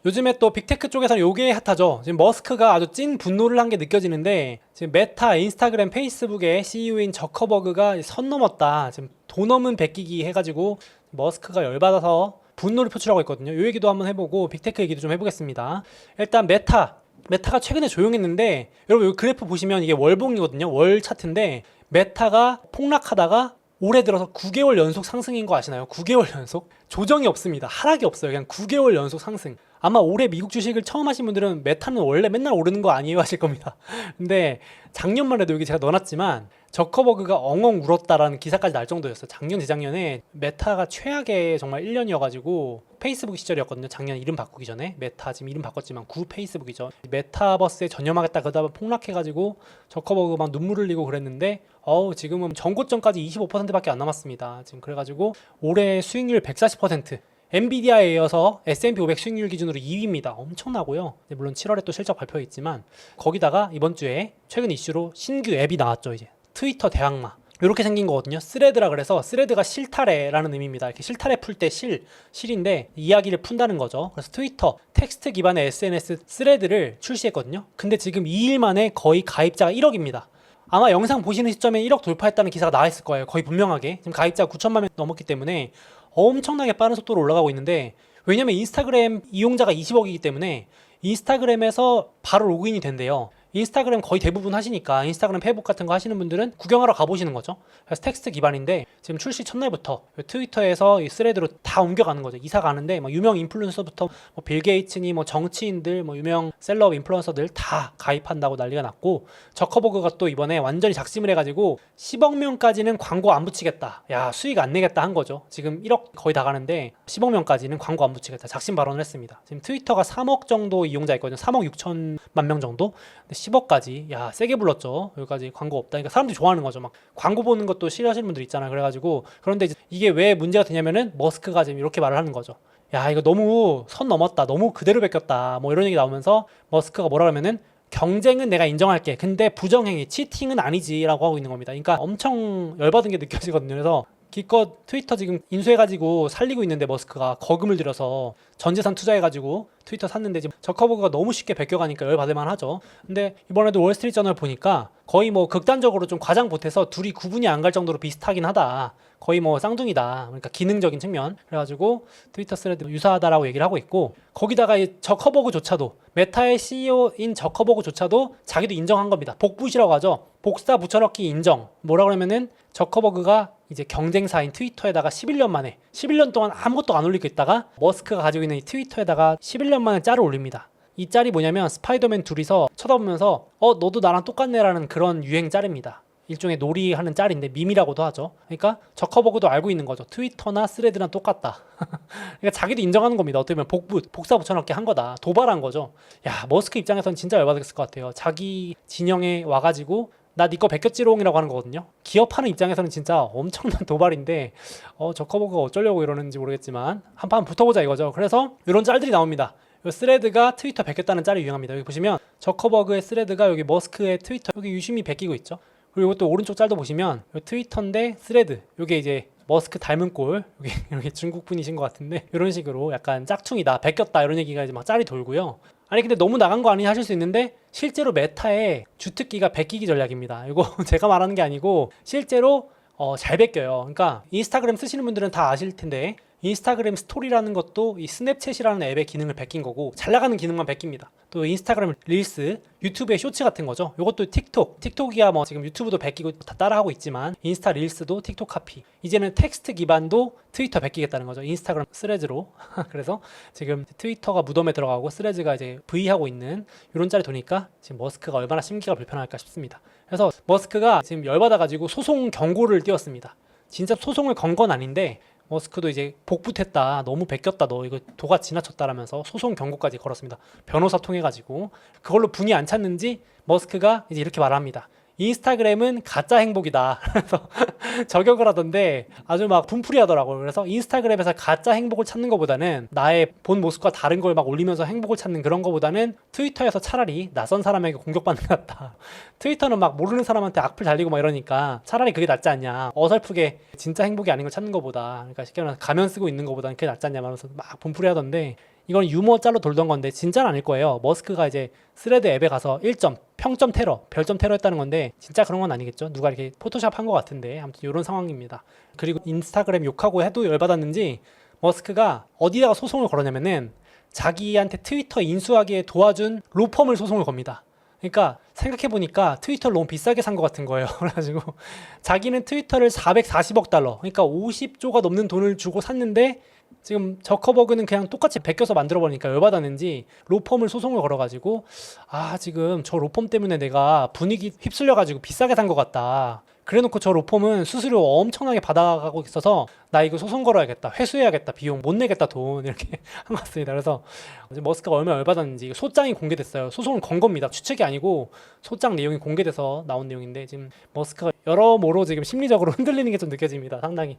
요즘에 또 빅테크 쪽에서는 요게 핫하죠. 지금 머스크가 아주 찐 분노를 한 게 느껴지는데, 지금 메타, 인스타그램, 페이스북의 CEO인 저커버그가 선 넘었다, 지금 돈 없는 베끼기 해가지고 머스크가 열받아서 분노를 표출하고 있거든요. 요 얘기도 한번 해보고 빅테크 얘기도 좀 해보겠습니다. 일단 메타가 최근에 조용했는데, 여러분 이 그래프 보시면 이게 월봉이거든요. 월 차트인데 메타가 폭락하다가 올해 들어서 9개월 연속 상승인 거 아시나요? 9개월 연속? 조정이 없습니다. 하락이 없어요. 그냥 9개월 연속 상승. 아마 올해 미국 주식을 처음 하신 분들은 메타는 원래 맨날 오르는 거 아니에요 하실 겁니다. 근데 작년만 해도 여기 제가 넣어놨지만 저커버그가 엉엉 울었다라는 기사까지 날 정도였어요. 작년, 재작년에 메타가 최악의 정말 1년이어가지고, 페이스북 시절이었거든요. 작년 이름 바꾸기 전에. 메타 지금 이름 바꿨지만 구 페이스북이죠. 메타버스에 전념하겠다 그러다가 폭락해가지고 저커버그 막 눈물 흘리고 그랬는데, 지금은 전고점까지 25%밖에 안 남았습니다. 지금 그래가지고 올해 수익률 140%, 엔비디아에 이어서 S&P 500 수익률 기준으로 2위입니다. 엄청나고요. 물론 7월에 또 실적 발표했지만, 거기다가 이번 주에 최근 이슈로 신규 앱이 나왔죠. 이제 트위터 대항마, 이렇게 생긴 거거든요. 스레드라 그래서, 스레드가 실타래라는 의미입니다. 이렇게 실타래 풀 때 실인데 이야기를 푼다는 거죠. 그래서 트위터 텍스트 기반의 SNS 스레드를 출시했거든요. 근데 지금 2일 만에 거의 가입자가 1억입니다. 아마 영상 보시는 시점에 1억 돌파했다는 기사가 나와 있을 거예요. 거의 분명하게. 지금 가입자가 9천만 명 넘었기 때문에 엄청나게 빠른 속도로 올라가고 있는데, 왜냐면 인스타그램 이용자가 20억이기 때문에 인스타그램에서 바로 로그인이 된대요. 인스타그램 거의 대부분 하시니까 인스타그램 페이북 같은 거 하시는 분들은 구경하러 가보시는 거죠. 그래서 텍스트 기반인데 지금 출시 첫날부터 트위터에서 이 스레드로 다 옮겨가는 거죠. 이사 가는데 뭐 유명 인플루언서부터 뭐 빌 게이츠니 뭐 정치인들, 뭐 유명 셀럽 인플루언서들 다 가입한다고 난리가 났고, 저커버그가 또 이번에 완전히 작심을 해가지고 10억 명까지는 광고 안 붙이겠다, 야 수익 안 내겠다 한 거죠. 지금 1억 거의 다 가는데 10억 명까지는 광고 안 붙이겠다 작심 발언을 했습니다. 지금 트위터가 3억 정도 이용자 있거든요. 3억 6천만 명 정도. 10억까지, 야 세게 불렀죠. 여기까지 광고 없다. 그러니까 사람들이 좋아하는 거죠. 막 광고 보는 것도 싫어하시는 분들 있잖아요. 그래가지고, 그런데 이게 왜 문제가 되냐면은 머스크가 지금 이렇게 말을 하는 거죠. 야 이거 너무 선 넘었다, 너무 그대로 베꼈다, 뭐 이런 얘기 나오면서 머스크가 뭐라 하면은, 경쟁은 내가 인정할게, 근데 부정행위, 치팅은 아니지라고 하고 있는 겁니다. 그러니까 엄청 열받은 게 느껴지거든요. 그래서 기껏 트위터 지금 인수해가지고 살리고 있는데, 머스크가 거금을 들여서 전재산 투자해가지고 트위터 샀는데, 지금 저커버그가 너무 쉽게 베껴가니까 열받을만 하죠. 근데 이번에도 월스트리트저널 보니까 거의 뭐 극단적으로 좀 과장 보태서 둘이 구분이 안 갈 정도로 비슷하긴 하다, 거의 뭐 쌍둥이다, 그러니까 기능적인 측면, 그래가지고 트위터 스레드 유사하다라고 얘기를 하고 있고, 거기다가 이 저커버그조차도, 메타의 CEO인 저커버그조차도 자기도 인정한 겁니다. 복붙이라고 하죠. 복사 붙여넣기 인정. 뭐라 그러면은, 저커버그가 이제 경쟁사인 트위터에다가 11년 동안 아무것도 안 올리고 있다가 머스크가 가지고 있는 이 트위터에다가 11년 만에 짤을 올립니다. 이 짤이 뭐냐면, 스파이더맨 둘이서 쳐다보면서 너도 나랑 똑같네라는 그런 유행 짤입니다. 일종의 놀이하는 짤인데 밈이라고도 하죠. 그러니까 저커버그도 알고 있는 거죠. 트위터나 스레드랑 똑같다. 그러니까 자기도 인정하는 겁니다. 어떻게 보면 복사 붙여넣기 한 거다, 도발한 거죠. 야 머스크 입장에서는 진짜 열받았을 것 같아요. 자기 진영에 와가지고 나 니 거 베꼈지롱이라고 하는 거거든요. 기업하는 입장에서는 진짜 엄청난 도발인데, 저커버그가 어쩌려고 이러는지 모르겠지만 한판 붙어보자 이거죠. 그래서 이런 짤들이 나옵니다. 스레드가 트위터 베꼈다는 짤이 유행합니다. 여기 보시면 저커버그의 스레드가 여기 머스크의 트위터 여기 유심히 베끼고 있죠. 그리고 또 오른쪽 짤도 보시면 트위터인데 스레드, 요게 이제 머스크 닮은 꼴, 여기 중국 분이신 것 같은데, 이런 식으로 약간 짝퉁이다, 베꼈다, 이런 얘기가 이제 막 짤이 돌고요. 아니 근데 너무 나간 거 아니냐 하실 수 있는데, 실제로 메타의 주특기가 베끼기 전략입니다. 이거 제가 말하는 게 아니고 실제로 잘 베껴요. 그러니까 인스타그램 쓰시는 분들은 다 아실 텐데, 인스타그램 스토리라는 것도 이 스냅챗이라는 앱의 기능을 베낀 거고, 잘 나가는 기능만 베낍니다. 또 인스타그램 릴스, 유튜브의 쇼츠 같은 거죠. 이것도 틱톡이야 뭐 지금 유튜브도 베끼고 다 따라하고 있지만, 인스타 릴스도 틱톡 카피. 이제는 텍스트 기반도 트위터 베끼겠다는 거죠. 인스타그램 스레즈로. 그래서 지금 트위터가 무덤에 들어가고 스레즈가 이제 V하고 있는 이런 짤이 도니까 지금 머스크가 얼마나 심기가 불편할까 싶습니다. 그래서 머스크가 지금 열받아가지고 소송 경고를 띄웠습니다. 진짜 소송을 건 건 아닌데, 머스크도 이제 복붙했다, 너무 베꼈다, 너 이거 도가 지나쳤다라면서 소송 경고까지 걸었습니다. 변호사 통해가지고. 그걸로 분이 안 찼는지 머스크가 이제 이렇게 말합니다. 인스타그램은 가짜 행복이다. 그래서 저격을 하던데 아주 막 분풀이 하더라고요. 그래서 인스타그램에서 가짜 행복을 찾는 것보다는 나의 본 모습과 다른 걸 막 올리면서 행복을 찾는 그런 것보다는 트위터에서 차라리 낯선 사람에게 공격받는 것 같다. 트위터는 막 모르는 사람한테 악플 달리고 막 이러니까 차라리 그게 낫지 않냐. 어설프게 진짜 행복이 아닌 걸 찾는 것보다, 그러니까 쉽게 말해서 가면 쓰고 있는 것보다는 그게 낫지 않냐 말면서 막 분풀이 하던데, 이건 유머 짤로 돌던 건데 진짜는 아닐 거예요. 머스크가 이제 스레드 앱에 가서 1점, 평점 테러, 별점 테러 했다는 건데 진짜 그런 건 아니겠죠. 누가 이렇게 포토샵 한 것 같은데 아무튼 이런 상황입니다. 그리고 인스타그램 욕하고 해도 열받았는지 머스크가 어디다가 소송을 걸었냐면은 자기한테 트위터 인수하기에 도와준 로펌을 소송을 겁니다. 그러니까 생각해보니까 트위터를 너무 비싸게 산 것 같은 거예요. 그래가지고 자기는 트위터를 440억 달러, 그러니까 50조가 넘는 돈을 주고 샀는데 지금 저커버그는 그냥 똑같이 베껴서 만들어버리니까 열받았는지 로펌을 소송을 걸어가지고, 아 지금 저 로펌 때문에 내가 분위기 휩쓸려가지고 비싸게 산 것 같다, 그래놓고 저 로펌은 수수료 엄청나게 받아가고 있어서 나 이거 소송 걸어야겠다, 회수해야겠다, 비용 못 내겠다, 돈, 이렇게 한 것 같습니다. 그래서 머스크가 얼마나 열받았는지 소장이 공개됐어요. 소송을 건 겁니다. 추측이 아니고 소장 내용이 공개돼서 나온 내용인데, 지금 머스크가 여러모로 지금 심리적으로 흔들리는 게 좀 느껴집니다. 상당히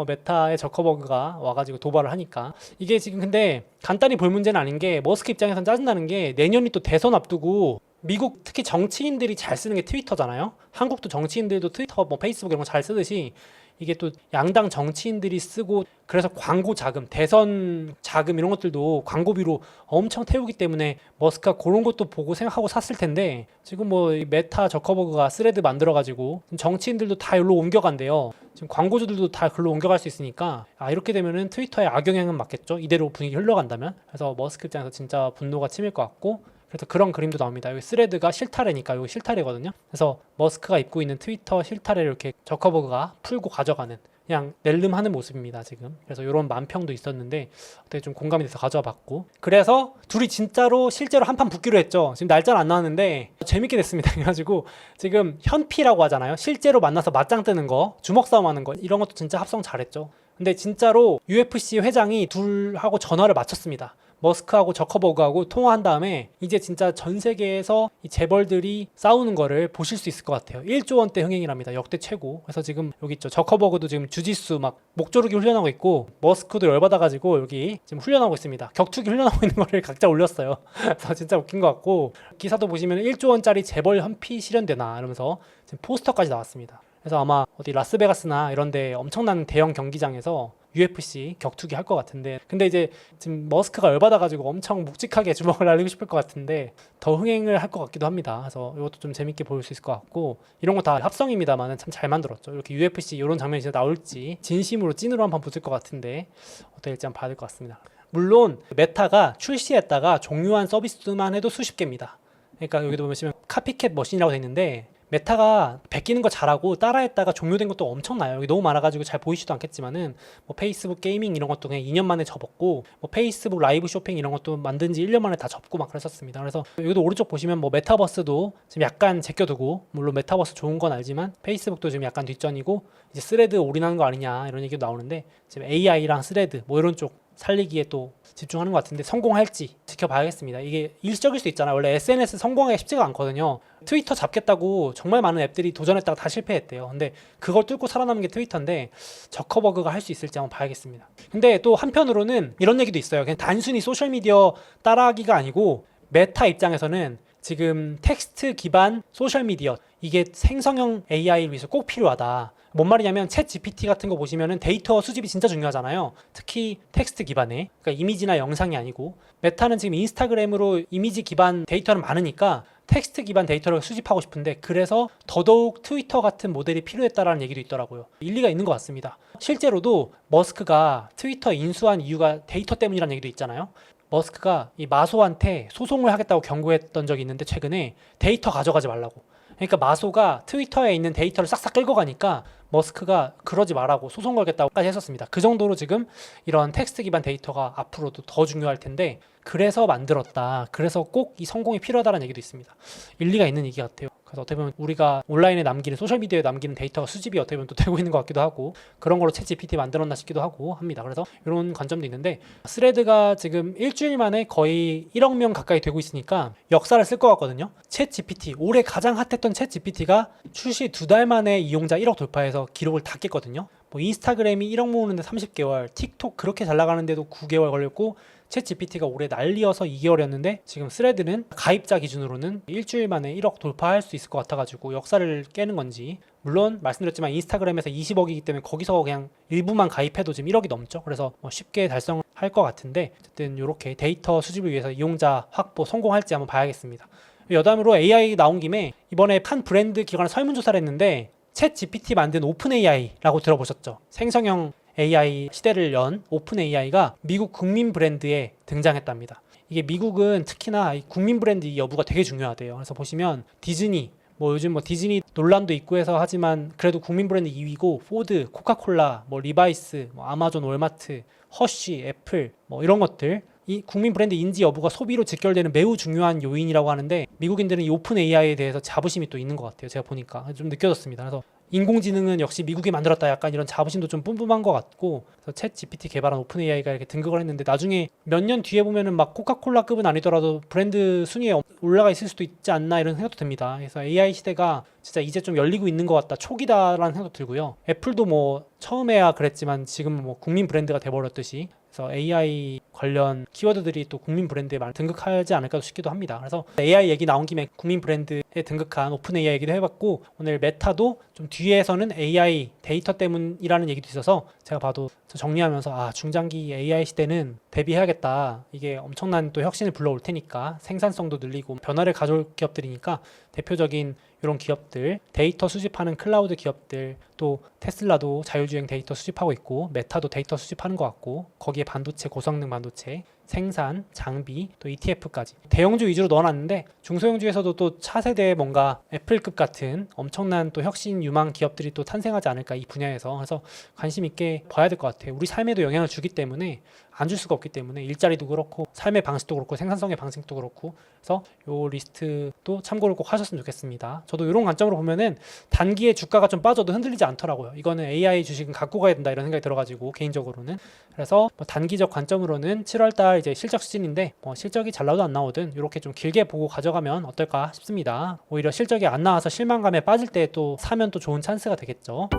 메타의 저커버그가 와가지고 도발을 하니까. 이게 지금 근데 간단히 볼 문제는 아닌 게, 머스크 입장에선 짜증나는 게 내년이 또 대선 앞두고 미국 특히 정치인들이 잘 쓰는 게 트위터잖아요. 한국도 정치인들도 트위터, 뭐 페이스북 이런 거 잘 쓰듯이 이게 또 양당 정치인들이 쓰고, 그래서 광고 자금, 대선 자금 이런 것들도 광고비로 엄청 태우기 때문에 머스크가 그런 것도 보고 생각하고 샀을 텐데, 지금 뭐 메타 저커버그가 스레드 만들어가지고 정치인들도 다 여기로 옮겨간대요. 지금 광고주들도 다 글로 옮겨갈 수 있으니까, 아 이렇게 되면은 트위터의 악영향은 맞겠죠. 이대로 분위기 흘러간다면. 그래서 머스크 입장에서 진짜 분노가 치밀 것 같고, 그래서 그런 그림도 나옵니다. 여기 스레드가 실타래니까 여기 실타래거든요. 그래서 머스크가 입고 있는 트위터 실타래를 이렇게 저커버그가 풀고 가져가는, 그냥 낼름하는 모습입니다 지금. 그래서 이런 만평도 있었는데 어떻게 좀 공감이 돼서 가져와 봤고, 그래서 둘이 진짜로 실제로 한판 붙기로 했죠. 지금 날짜는 안 나왔는데 재밌게 됐습니다. 그래가지고 지금 현피라고 하잖아요. 실제로 만나서 맞짱 뜨는 거, 주먹 싸움 하는 거, 이런 것도 진짜 합성 잘했죠. 근데 진짜로 UFC 회장이 둘하고 전화를 마쳤습니다. 머스크하고 저커버그하고 통화한 다음에 이제 진짜 전 세계에서 이 재벌들이 싸우는 거를 보실 수 있을 것 같아요. 1조 원대 흥행이랍니다. 역대 최고. 그래서 지금 여기 있죠. 저커버그도 지금 주짓수 막 목조르기 훈련하고 있고, 머스크도 열받아가지고 여기 지금 훈련하고 있습니다. 격투기 훈련하고 있는 거를 각자 올렸어요. 그래서 진짜 웃긴 것 같고, 기사도 보시면 1조 원짜리 재벌 현피 실현되나 이러면서 지금 포스터까지 나왔습니다. 그래서 아마 어디 라스베가스나 이런 데 엄청난 대형 경기장에서 UFC 격투기 할 것 같은데, 근데 이제 지금 머스크가 열받아가지고 엄청 묵직하게 주먹을 날리고 싶을 것 같은데 더 흥행을 할 것 같기도 합니다. 그래서 이것도 좀 재밌게 볼 수 있을 것 같고, 이런 거 다 합성입니다만은 참 잘 만들었죠. 이렇게 UFC 이런 장면이 진짜 나올지 진심으로 찐으로 한번 붙을 것 같은데 어떻게 될지 한번 봐야 될 것 같습니다. 물론 메타가 출시했다가 종료한 서비스만 해도 수십 개입니다. 그러니까 여기도 보시면 카피캣 머신이라고 돼 있는데, 메타가 베끼는 거 잘하고 따라했다가 종료된 것도 엄청나요. 여기 너무 많아가지고 잘 보이지도 않겠지만은 뭐 페이스북 게이밍 이런 것도 그냥 2년 만에 접었고, 뭐 페이스북 라이브 쇼핑 이런 것도 만든 지 1년 만에 다 접고 막 그랬었습니다. 그래서 여기도 오른쪽 보시면 뭐 메타버스도 지금 약간 제껴두고, 물론 메타버스 좋은 건 알지만 페이스북도 지금 약간 뒷전이고 이제 스레드 올인하는 거 아니냐 이런 얘기도 나오는데, 지금 AI랑 스레드 뭐 이런 쪽 살리기에 또 집중하는 것 같은데 성공할지 지켜봐야겠습니다. 이게 일시적일 수 있잖아요. 원래 SNS 성공하기가 쉽지가 않거든요. 트위터 잡겠다고 정말 많은 앱들이 도전했다가 다 실패했대요. 근데 그걸 뚫고 살아남은 게 트위터인데 저커버그가 할 수 있을지 한번 봐야겠습니다. 근데 또 한편으로는 이런 얘기도 있어요. 그냥 단순히 소셜미디어 따라하기가 아니고 메타 입장에서는 지금 텍스트 기반 소셜미디어, 이게 생성형 AI를 위해서 꼭 필요하다. 뭔 말이냐면 챗 GPT 같은 거 보시면은 데이터 수집이 진짜 중요하잖아요. 특히 텍스트 기반의, 그러니까 이미지나 영상이 아니고, 메타는 지금 인스타그램으로 이미지 기반 데이터는 많으니까 텍스트 기반 데이터를 수집하고 싶은데, 그래서 더더욱 트위터 같은 모델이 필요했다라는 얘기도 있더라고요. 일리가 있는 것 같습니다. 실제로도 머스크가 트위터 인수한 이유가 데이터 때문이라는 얘기도 있잖아요. 머스크가 이 마소한테 소송을 하겠다고 경고했던 적이 있는데, 최근에 데이터 가져가지 말라고. 그러니까 마소가 트위터에 있는 데이터를 싹싹 끌고 가니까 머스크가 그러지 말라고 소송 걸겠다고까지 했었습니다. 그 정도로 지금 이런 텍스트 기반 데이터가 앞으로도 더 중요할 텐데, 그래서 만들었다. 그래서 꼭 이 성공이 필요하다는 얘기도 있습니다. 일리가 있는 얘기 같아요. 그래서 어떻게 보면 우리가 온라인에 남기는 소셜미디어에 남기는 데이터가 수집이 어떻게 보면 또 되고 있는 것 같기도 하고 그런 걸로 챗 GPT 만들었나 싶기도 하고 합니다. 그래서 이런 관점도 있는데 스레드가 지금 일주일 만에 거의 1억 명 가까이 되고 있으니까 역사를 쓸 것 같거든요. 챗 GPT 올해 가장 핫했던 챗 GPT가 출시 2달 만에 이용자 1억 돌파해서 기록을 다 깼거든요. 뭐 인스타그램이 1억 모으는데 30개월, 틱톡 그렇게 잘 나가는데도 9개월 걸렸고 챗 GPT가 올해 난리여서 2개월이었는데 지금 스레드는 가입자 기준으로는 일주일 만에 1억 돌파할 수 있을 것 같아가지고 역사를 깨는 건지, 물론 말씀드렸지만 인스타그램에서 20억이기 때문에 거기서 그냥 일부만 가입해도 지금 1억이 넘죠. 그래서 뭐 쉽게 달성할 것 같은데 어쨌든 이렇게 데이터 수집을 위해서 이용자 확보 성공할지 한번 봐야겠습니다. 여담으로 AI 나온 김에 이번에 한 브랜드 기관에 설문조사를 했는데 챗 GPT 만든 오픈 AI라고 들어보셨죠? 생성형 AI 시대를 연 오픈 AI가 미국 국민 브랜드에 등장했답니다. 이게 미국은 특히나 국민 브랜드 여부가 되게 중요하대요. 그래서 보시면 디즈니, 뭐 요즘 뭐 디즈니 논란도 있고 해서 하지만 그래도 국민 브랜드 2위고 포드, 코카콜라, 뭐 리바이스, 뭐 아마존, 월마트, 허쉬, 애플 뭐 이런 것들 이 국민 브랜드 인지 여부가 소비로 직결되는 매우 중요한 요인이라고 하는데 미국인들은 이 오픈 AI에 대해서 자부심이 또 있는 것 같아요. 제가 보니까 좀 느껴졌습니다. 그래서 인공지능은 역시 미국이 만들었다 약간 이런 자부심도 좀 뿜뿜한 것 같고 그래서 챗 GPT 개발한 오픈 AI가 이렇게 등극을 했는데 나중에 몇 년 뒤에 보면은 막 코카콜라급은 아니더라도 브랜드 순위에 올라가 있을 수도 있지 않나 이런 생각도 듭니다. 그래서 AI 시대가 진짜 이제 좀 열리고 있는 것 같다, 초기다라는 생각도 들고요. 애플도 뭐 처음에야 그랬지만 지금은 뭐 국민 브랜드가 돼버렸듯이 그래서 AI 관련 키워드들이 또 국민 브랜드에 많이 등극하지 않을까 싶기도 합니다. 그래서 AI 얘기 나온 김에 국민 브랜드에 등극한 오픈 AI 얘기도 해봤고 오늘 메타도 좀 뒤에서는 AI 데이터 때문이라는 얘기도 있어서 제가 봐도 정리하면서 중장기 AI 시대는 대비해야겠다. 이게 엄청난 또 혁신을 불러올 테니까 생산성도 늘리고 변화를 가져올 기업들이니까 대표적인 이런 기업들, 데이터 수집하는 클라우드 기업들, 또 테슬라도 자율주행 데이터 수집하고 있고 메타도 데이터 수집하는 것 같고 거기에 반도체, 고성능 반도체, 생산, 장비, 또 ETF까지 대형주 위주로 넣어놨는데 중소형주에서도 또 차세대 뭔가 애플급 같은 엄청난 또 혁신 유망 기업들이 또 탄생하지 않을까 이 분야에서. 그래서 관심 있게 봐야 될 것 같아요. 우리 삶에도 영향을 주기 때문에 안 줄 수가 없기 때문에 일자리도 그렇고 삶의 방식도 그렇고 생산성의 방식도 그렇고 그래서 요 리스트도 참고를 꼭 하셨으면 좋겠습니다. 저도 이런 관점으로 보면은 단기에 주가가 좀 빠져도 흔들리지 않더라고요. 이거는 AI 주식은 갖고 가야 된다 이런 생각이 들어가지고 개인적으로는. 그래서 뭐 단기적 관점으로는 7월달 이제 실적 시즌인데 뭐 실적이 잘 나오든 안 나오든 이렇게 좀 길게 보고 가져가면 어떨까 싶습니다. 오히려 실적이 안 나와서 실망감에 빠질 때 또 사면 또 좋은 찬스가 되겠죠.